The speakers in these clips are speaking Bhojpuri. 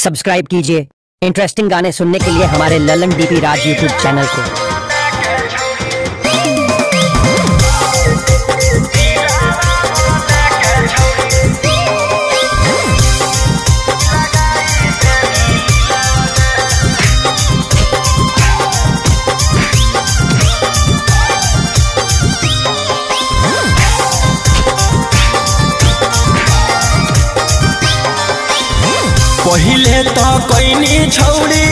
सब्सक्राइब कीजिए इंटरेस्टिंग गाने सुनने के लिए हमारे ललन डीपी राज यूट्यूब चैनल को। पहिले तो कोइनी छौड़ी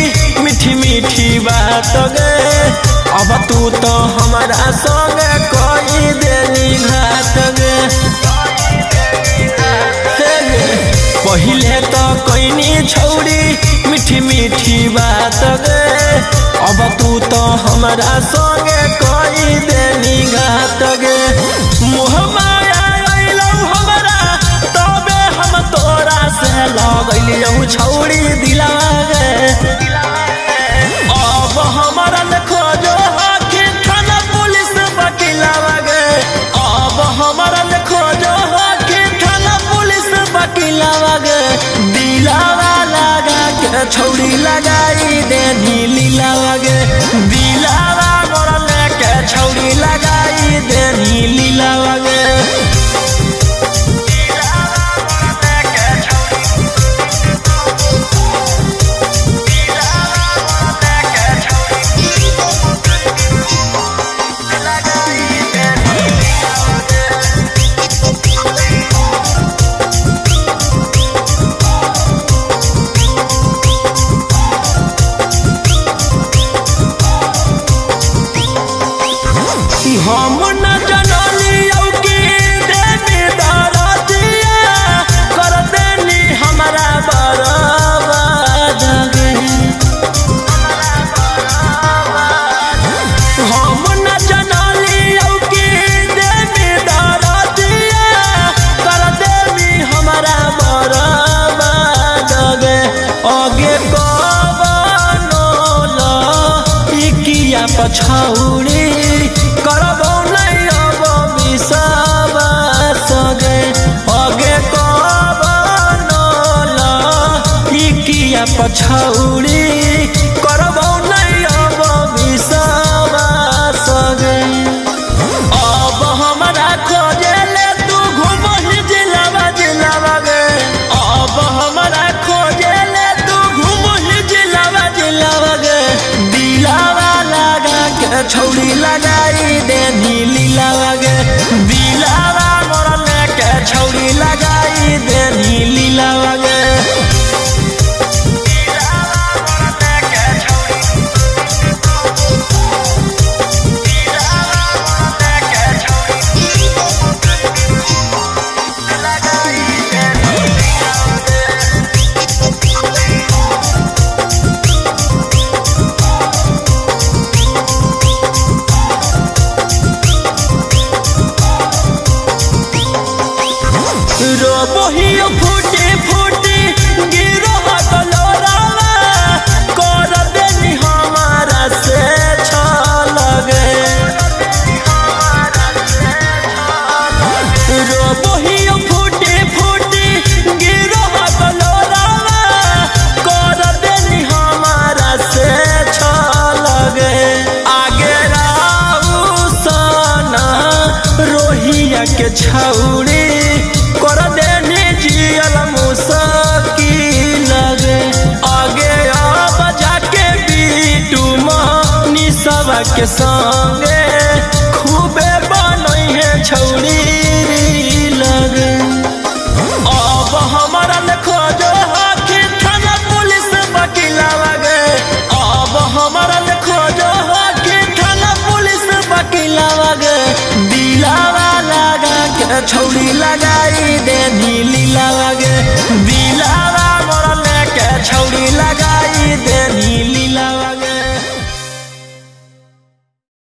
मीठी मीठी बात गे, अब तू तो हमारा संग कोई देनी घात गे। पहिले तो कोइनी छौड़ी मीठी मीठी बात गे, अब तू तो हमारा संग कोई देनी घात गे। मुँह माया अइलौ हमरा तबे हम तोरा से लगलियौ छौड़ी दिलावा गे। अब हमारा खोजो हाथी थाना पुलिस वकीलावा गे, अब हमारा खोजो हाथी थाना पुलिस वकीलावा गे। दिलावा लगा के छौड़ी लगाई देनी लीलावा गे, दिलावा मोरा लेके छौड़ी लगाई देनी लीलावा गे। हम न जनलियौ कि देवी दरदिया कर देनी हमारा बर्बाद गे। हम न जनलियौ कि देवी दरदिया कर देनी हमारा बर्बाद गे। आगे कवनो लइकिया पछौड़ी करबो नहीं अब विश्वास गे। आगे कवनो लइकिया पछौड़ी करबो नहीं अब विश्वास गे। अब हमरा खोजेले तू घूमही जिलावा जिलावा गे, अब हमरा खोजेले तू घूमही जिलावा जिलावा गे। दिलावा लगा के छौड़ी लगाई देनी लीलावा गे, दिलावा मोरा लेके छौड़ी लगाई देनी लीलावा गे। रोबोहियो फूटी फूटी गिरो कलोरावा कर देनी हमारा से छल गे। रोबोहियो फूटी फूटी गिरो कलोरावा कर देनी हमारा से छल गे। आगे राऊ सना रोहिया के छौड़ी कर देनी जियल मुश्किल गे। आगे अब जाके बीटू मनी सब के संगे खूबे बनई है छौड़ी लगे। अब हमारा खोजो हाथी थाना पुलिस वकीलावा गे, अब हमारा खोजो हाथी थाना पुलिस वकीलावा गे। दिलावा लगा के छौड़ी